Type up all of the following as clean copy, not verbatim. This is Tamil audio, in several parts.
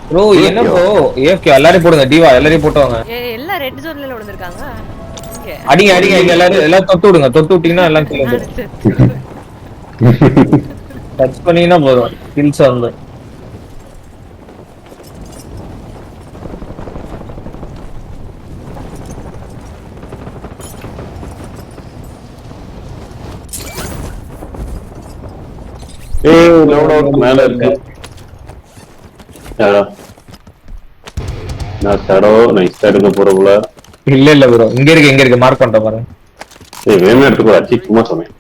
ப்ரோ என்ன ப்ரோ ஏஃப்கே எல்லாரையும் போடுங்க டிவா எல்லாரையும் போட்டுவாங்க. எல்லாம் ரெட் ஜோன்ல விழுந்திருக்காங்க. இங்க அடிங்க அடிங்க இங்க எல்லாரும் தொட்டு விடுங்க. தொட்டு விட்டீங்கன்னா எல்லாம் கீழ நானு வந்துரும். செத்து. டச் பண்ணீங்கன்னா போதும் கில்ஸ் வந்து. லோட் அவுட் மேல இருக்கு. நான் ஷேடோ நைஸ் எடுக்க போறவுல. இல்ல இல்ல ப்ரோ இங்க இருக்கு மார்க் பண்ணிட்டேன் பாருங்க. வேணும்னு எடுத்துக்கோ அச்சி சும்மா சொன்னேன்.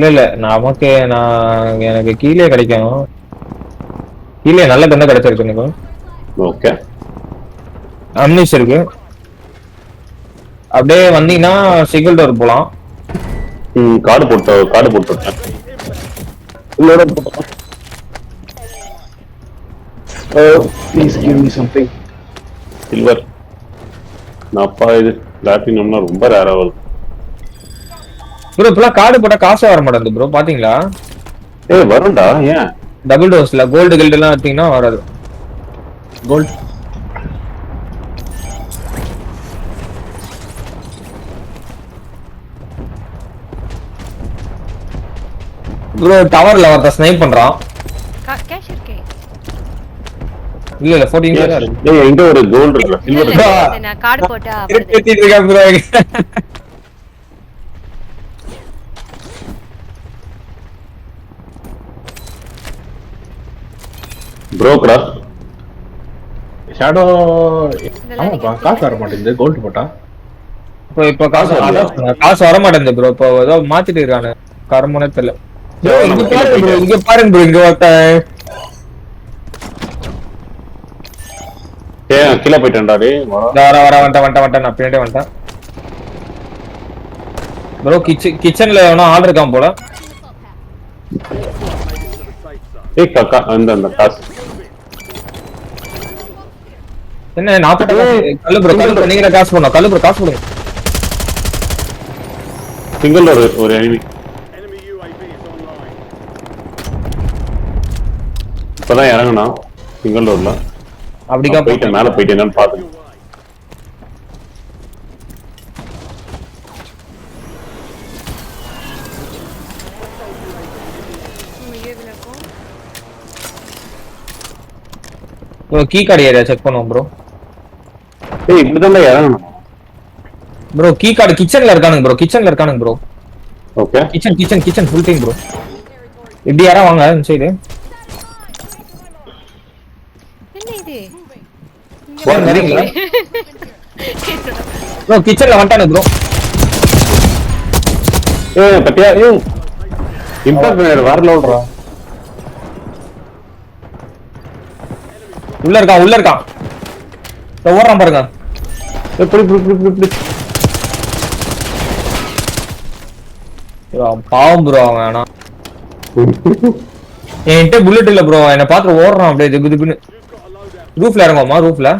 இல்ல நமக்கு நான் எனக்கு கீழே கிடைக்கும். கீழே நல்ல கண்ணு கிடைச்சிருக்கு எனக்கு. ஓகே அம்னிஷ் இருக்கு. அப்படியே வந்தீங்கன்னா சிங்கிள் டோர் போலாம். கார்டு போட்டு உள்ளோட please give me something. Silver நாப்பா இது பிளாட்டினம்னா ரொம்ப ரேர் ஆகுது. ப்ரோ இப்பெல்லாம் கார்டு போட்டா காசு வர மாட்டேங்குது ப்ரோ பாத்தீங்களா? வரும்டா ஏன் டபுள் டோஸ்ல கோல்டு கில்ட் எல்லாம் எடுத்தீங்கன்னா வராது. கோல்ட் ப்ரோ டவர்ல ஒருத்த ஸ்னைப் பண்றான். கேஷ் இருக்கே. இல்ல 14 தான் இருக்கு. எங்க ஒரு கோல்டு இருக்குல இல்ல சில்வர் இல்ல நான் கார்டு போட்டா வருது. ஏத்திட்டு இருக்கா ப்ரோ. ப்ரோக்கரா ஷேடோ. ஆமாப்பா காசு வர மாட்டேங்குது கோல்ட் போட்டா. இப்ப காசு வர மாட்டேங்குது ப்ரோ. இப்போ ஏதோ மாத்திட்டு இருக்கானு கர்மனே தெரியல. ப்ரோ இங்க பாருங்க ப்ரோ இங்க ஒருத்தன். கீழே போயிட்டேன்டா டேய் வந்துட்டேன் நான் பின்னாடியே வந்துட்டேன். ப்ரோ கிச்சன்ல எவனோ ஆர்டர் இருக்கான் போல. காக்கா அந்த காசு என்ன 40 கல்லு ப்ரோ நீங்க காசு போடணும். கல்லு ப்ரோ காசு போடுங்க. சிங்கிள் ஒரு எனிமி இப்பதான் இறங்கணா சிங்கிள் ரோட்ல. அப்படிக்கா போயிட்டேன் மேல போயிட்டேன்னு பாத்து. Bro key card area check பண்ணுவோம் ப்ரோ. இப்படிதான் இறங்கணும் ப்ரோ கீ கார்டு கிச்சன்ல இருக்கானுங்க bro. Okay kitchen full time bro. இப்படி யாரா வாங்க இந்த சைடு. என்ன இது? வரீங்களா ப்ரோ கிச்சன்ல வந்துட்டானு ப்ரோ. பத்தியா இம்பாக்ட் வரல ஓடுறா. உள்ள இருக்கான் ஓடுறான் பாருங்க. பாவம் ப்ரோ அவன். ஆனா என்கிட்ட புல்லட் இல்ல ப்ரோ. என்ன பார்த்து ஓடுறான் அப்படியே திபு திபுன்னு. ரூஃப்ல இறங்குவோமா ரூஃப்ல.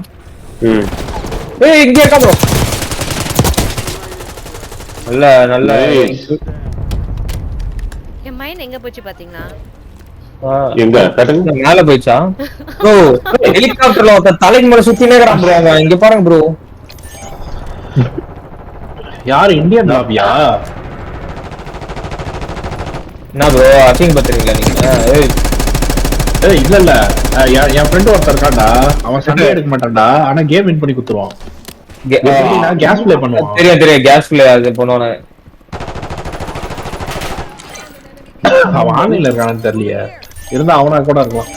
இங்க இருக்கா ப்ரோ. நல்ல என் மைண்ட் எங்க போச்சு பாத்தீங்களா? மேல போயிச்சா ப்ரோ. ஹெலிகாப்டர்ல ஒருத்த தலைக்கு மேல சுத்தினே இருக்கான் ப்ரோ. அவன் இங்க பாருங்க ப்ரோ. யார் இந்தியன் லாபியா? என்ன ப்ரோ அசிங்க பண்றீங்களா நீங்க? இல்ல என் ஃப்ரெண்ட் ஒருத்தர் இருக்கான்டா. அவன் சண்டை எடுக்க மாட்டான்டா. ஆனா கேம் வின் பண்ணி குத்துருவான். கேஸ் ப்ளே பண்ணுவான். தெரியும் கேஸ் ப்ளே அது பண்ணுவானே. அவன் ஆன்லைன்ல இருக்கானு தெரியலையே. இருந்தா அவனா கூட இருக்கலாம்.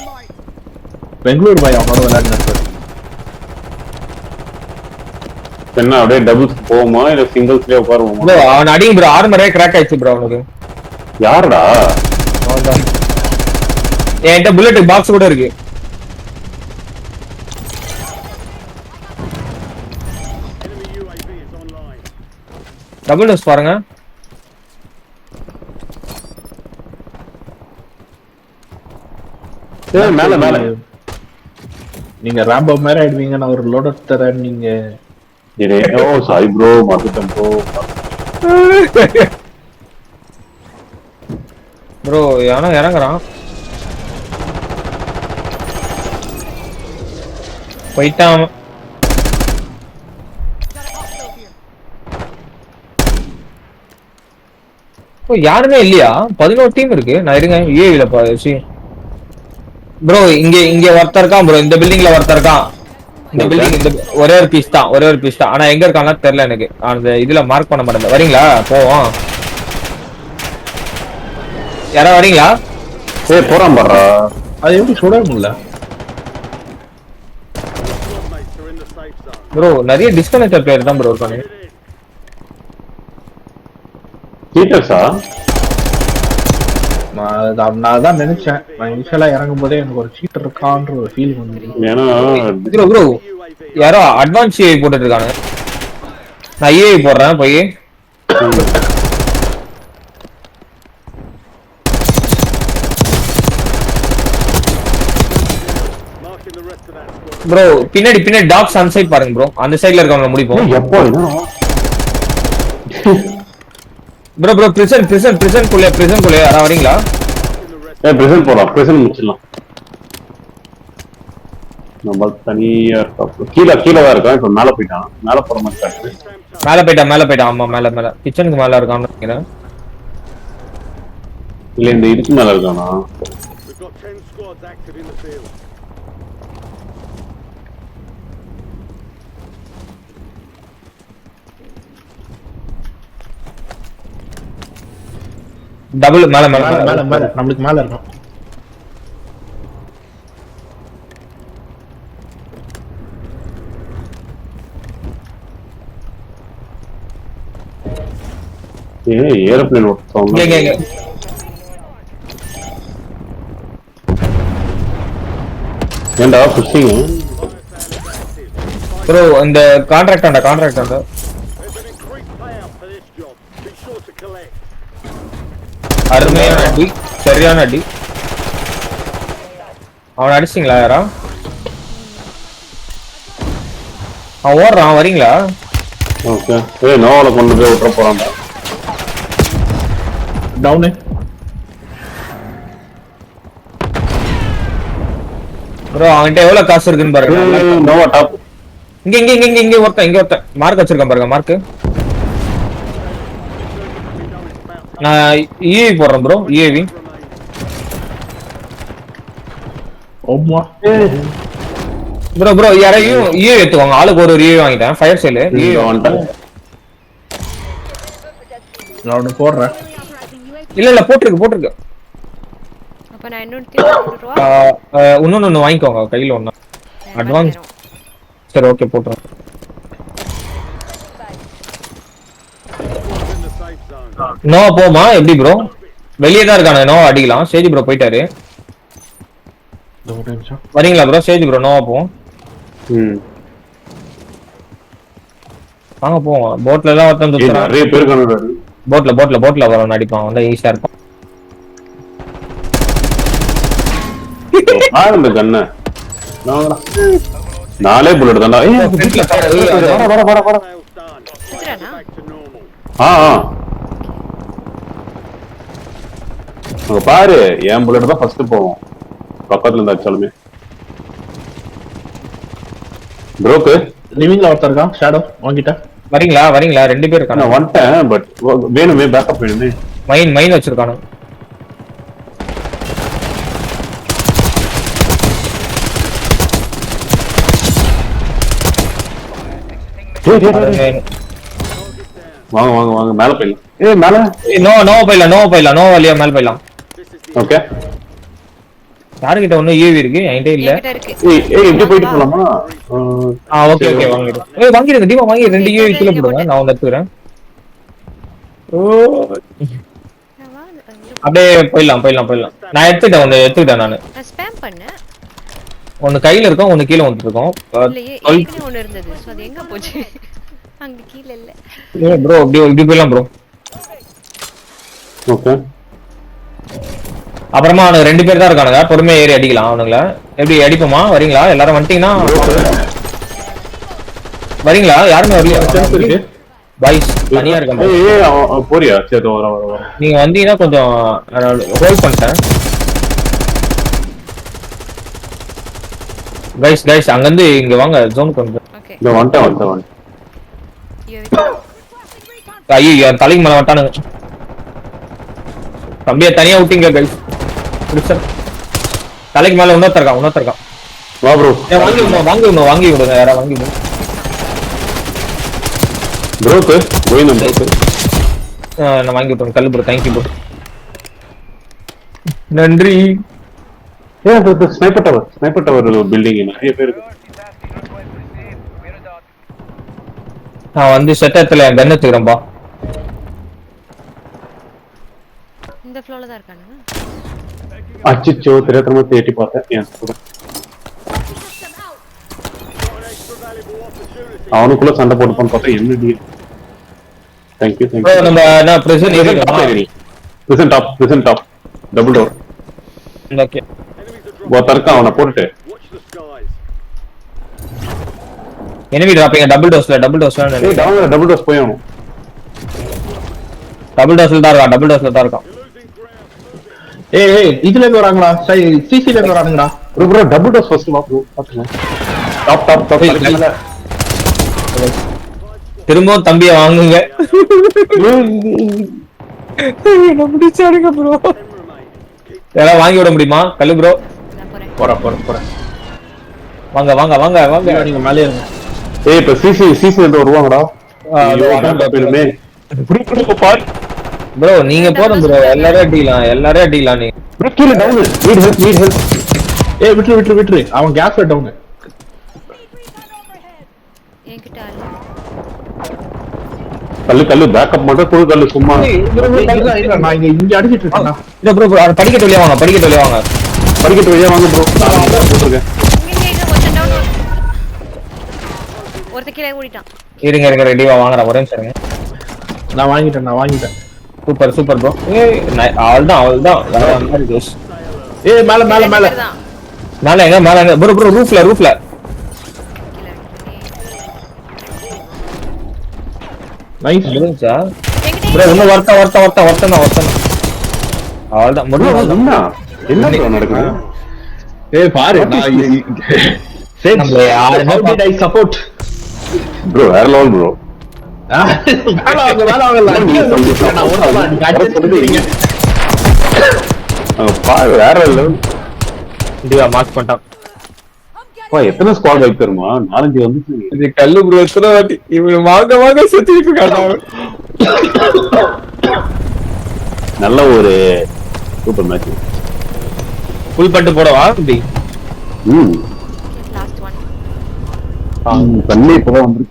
பெங்களூர் பாய் அவனோட விளையாடுனாரு. என்ன அப்படியே டபுள்ஸ் போவோமா இல்ல சிங்கிள்ஸ்லயே உட்காருவோமா? ப்ரோ அவன் அடிங்க ப்ரோ. ஆர்மரே கிராக் ஆயிடுச்சு ப்ரோ அவனுக்கு. யாருடா? அவன்தான். என்கிட்ட புல்லட் பாக்ஸ் கூட இருக்கு. டபுள் டோஸ் பாருங்க. மேல மேல நீங்க ராம்போ மேல ஆயிடுவீங்க. நான் ஒரு லோட் தரேன். நீங்க சாரி ப்ரோ மறந்துட்டேன் ப்ரோ யானோ இறங்குறான். போயிட்டான். ஓ யாருமே இல்லையா? 11 டீம் இருக்கு. நான் இருங்க ஏவில பாச்சு ப்ரோ. இங்க ஒருத்தர் இருக்கான் ப்ரோ. இந்த பில்டிங்ல ஒருத்தர் இருக்கான். இந்த பில்டிங் இந்த ஒரே ஒரு பீஸ் தான். ஆனா எங்க இருக்கான்னு தெரியல எனக்கு. அந்த இதுல மார்க் பண்ண மாட்டேன். வரீங்களா? போவோம். யாரா வரீங்களா? போறான் பாடுறா. அது எப்படி சுட முடியல ப்ரோ? நிறைய டிஸ்கனெக்டட் பிளேயர் தான் ப்ரோ இருக்காங்க. சீட்டர்ஸா? நான் அதான் நினைச்சேன். நான் இனிஷியலா இறங்கும் போதே எனக்கு ஒரு சீட்டர் இருக்கான்ற ஒரு ஃபீல் வந்து. ஏன்னா ப்ரோ யாரோ அட்வான்ஸ் ஏஐ போட்டுட்டு இருக்காங்க. நான் ஏஐ போடுறேன் போய். ப்ரோ பின்னாடி டாக்ஸ் அந்த சைடு பாருங்க ப்ரோ. அந்த சைடுல இருக்கவங்க முடிப்போம். எப்போ ப்ரோ பிரிசன் குள்ள யாரா வரீங்களா? பிரசன்ட் போலாம். பிரசன்ட் முடிச்சிடலாம். நம்ம தனியா இருக்கா. கீழே தான் இருக்கான். இப்ப மேல போயிட்டான். மேல போற மாதிரி இருக்கு. மேல போயிட்டான். ஆமா மேல கிச்சனுக்கு மேல இருக்கான்னு நினைக்கிறேன். இல்ல இந்த இதுக்கு மேல இருக்கானா? டபுள் மேல நம்மளுக்கு மேல இருக்கும். ஏரோப்ளேன் ஏண்டா புஷிங் ப்ரோ. இந்த கான்ட்ராக்ட் அருமையான அடி, சரியான அடி. அவன் அடிச்சிங்களா யாரா? அவன் ஓடுறான். வரீங்களா? ஓகே. நோவால கொண்டு போய் விட்டுற போறான். டவுனு. ப்ரோ அவன்கிட்ட எவ்வளவு காசு இருக்குன்னு பாருங்க. நோவா டாப். இங்க ஒருத்தன் மார்க் வச்சிருக்கேன் பாருங்க. மார்க் நான் யூஏவி போடுறேன் ப்ரோ. யூஏவி ப்ரோ யாரையும் யூஏவி எடுத்துவாங்க. ஆளுக்கு ஒரு யூஏவி வாங்கிட்டேன். ஃபயர் சேல் நான் போடுறேன். இல்ல போட்டுருக்கு. அப்ப நான் இன்னொன்னு வாங்கிக்கோங்க கையில ஒண்ணு அட்வான்ஸ். சரி ஓகே போட்டுறேன். நோவா போமா எப்படி ப்ரோ? வெளியே தான் இருக்கானு. நோவா அடிக்கலாம். சேஜ் ப்ரோ போயிட்டாரு. வரீங்களா ப்ரோ? சேஜ் ப்ரோ நோவா போவோம். வாங்க போவோம். போட்ல எல்லாம் ஒருத்தன் சுத்துறான். நிறைய பேர் காணுறாரு. போட்ல வரோம் அடிப்பான். வந்து ஈஸியா இருக்கும். இந்த கண்ண நாலே புல்லட் தான்டா. அங்க பாரு. என் புல்லட் தான் ஃபர்ஸ்ட் போவோம். பக்கத்துல இருந்தா அடிச்சாலுமே. ப்ரோக்கு லிவிங்ல ஒருத்தர் இருக்கான். ஷேடோ வாங்கிட்டேன். வரீங்களா? 2 பேர் இருக்கானு. நான் வந்துட்டேன். பட் வேணுமே பேக்கப் வேணுமே. மைன் வச்சிருக்கானு. வாங்க மேல போயிடலாம். மேல நோவா போயிடலாம். நோவா வழியா மேல போயிடலாம். ஓகே. யாருகிட்ட ஒண்ணு யூவி இருக்கு? என்கிட்ட இல்ல. இப்படி போயிட்டு போலாமா? ஓகே வாங்கிடுங்க. தீபா வாங்கி 2 யூவி கீழ போடுங்க. நான் வந்து எடுத்துக்கிறேன். அப்படியே போயிடலாம். நான் எடுத்துக்கிட்டேன். நானு ஸ்பேம் பண்ணேன். ஒன்னு கையில இருக்கும், ஒன்னு கீழ வந்துட்டு இருக்கும். ஒன்னு இருந்தது. சோ அது எங்க போச்சு? அங்க கீழ இல்ல. ப்ரோ இப்படி போயிடலாம் ப்ரோ. ஓகே. அப்புறமா அவனுக்கு 2 பேர் தான் இருக்கானுங்க. பொறுமையா ஏறி அடிக்கலாம் அவனுங்கள. எப்படி அடிப்போமா? வரீங்களா? எல்லாரும் வந்துட்டீங்கன்னா வரீங்களா? யாருமே வரலையா? பாய்ஸ் தனியா இருக்க போறியா? சரி வர நீங்க வந்தீங்கன்னா கொஞ்சம் ஹோல்ட் பண்ணிட்டேன். கைஸ் அங்க இருந்து இங்க வாங்க ஜோனுக்கு வந்து. ஓகே இந்த வந்துட்டேன் ஐயோ என் தலைக்கு மேல வட்டானுங்க. தம்பியை தனியா விட்டீங்க கைஸ். தலைக்கு மேல இன்னொருத்தருக்கான். வா ப்ரோ வாங்கி விடுங்க யாரா வாங்கி விடுங்க. ப்ரோக்கு கோயினம் ப்ரோக்கு நான் வாங்கி விட்டுறேன் கல்லு ப்ரோ. தேங்க்யூ ப்ரோ, நன்றி. ஏன் ஸ்னைப்பர் டவர் பில்டிங் நிறைய பேர் இருக்கு. நான் வந்து செட்டத்துல என் கன் எடுத்துக்கிறேன்பா. இந்த ஃப்ளோர்ல தான் இருக்கானுங்க. அச்சிச்சோ தெரியாதமா தேடி பார்த்தேன். ஏன் அவனுக்குள்ள சண்டை போட்டுப்பான்னு பார்த்தா என்ன டீல். தேங்க்யூ ப்ரோ நம்ம என்ன பிரசன் present top double door okay ஒருத்தருக்கான் அவனை போட்டுட்டு எனிமி டிராப்பிங் டபுள் டோஸ்ல டபுள் டோஸ் போய் ஆகணும். டபுள் டோஸ்ல தான் இருக்கான். ஏய் இதுல இருந்து வராங்களா? சிசில இருந்து வரானுங்கடா. ப்ரோ டபுள் டோஸ் ஃபர்ஸ்ட் வா ப்ரோ பாத்துங்க. டாப் திரும்பவும் தம்பிய வாங்குங்க. முடிச்சாருங்க ப்ரோ. யாரா வாங்கி விட முடியுமா கல்லு ப்ரோ? நான் போறேன். போறேன். வாங்க நீங்க மேலே இருங்க. ஏய் இப்ப சிசி வந்து வருவாங்கடா. ப்ரோ நீங்க போதும் ப்ரோ. எல்லாரும் அடிக்கலாம் நீ. ப்ரோ கீழ டவுன் நீட் ஹெல்ப். ஏய் விட்டுரு. அவன் கேஸ் டவுன். என்கிட்ட கல்லு பேக்கப் மட்டும் புது கல்லு சும்மா. நான் இங்க அடிச்சிட்டு இருக்கேன். இல்ல ப்ரோ படிக்கட்டு வழியா வாங்க. படிக்கட்டு வழியா வாங்க ப்ரோ. நான் போட்டுருக்கேன். ஒருத்த கீழே ஓடிட்டான். இருங்க ரெடிவா வாங்குறேன். ஒரே நிமிஷம் இருங்க. நான் வாங்கிட்டேன். Super bro. அவள்தான் வேற மாதிரி ஜோஸ். ஏய் மேல மேல எங்க ப்ரோ ரூஃப்ல நைஸ். முடிஞ்சா ப்ரோ இன்னும் வரட்டும். அவள்தான் முடிஞ்சு. என்ன ப்ரோ நடக்குது? ஏய் பாரு சப்போர்ட் ப்ரோ வேற லெவல் ப்ரோ. வேற லெவல். மார்க் பண்ணிட்டான். எத்தனை ஸ்குவாட் வைப் தருமா? 4-5 வந்து இது கல்லு ப்ரோ எத்தனை வாட்டி இவன் வாங்க சுத்திட்டு இருக்கான். நல்ல ஒரு சூப்பர் மேட்ச். ஃபுல் பண்ணிட்டு போடவா இப்படி? Last one. தண்ணி இப்பதான் வந்து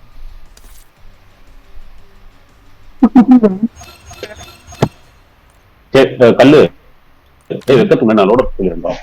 கல்லு வெக்கத்துக்கு நான் லோட சொல்லிருந்தோம்.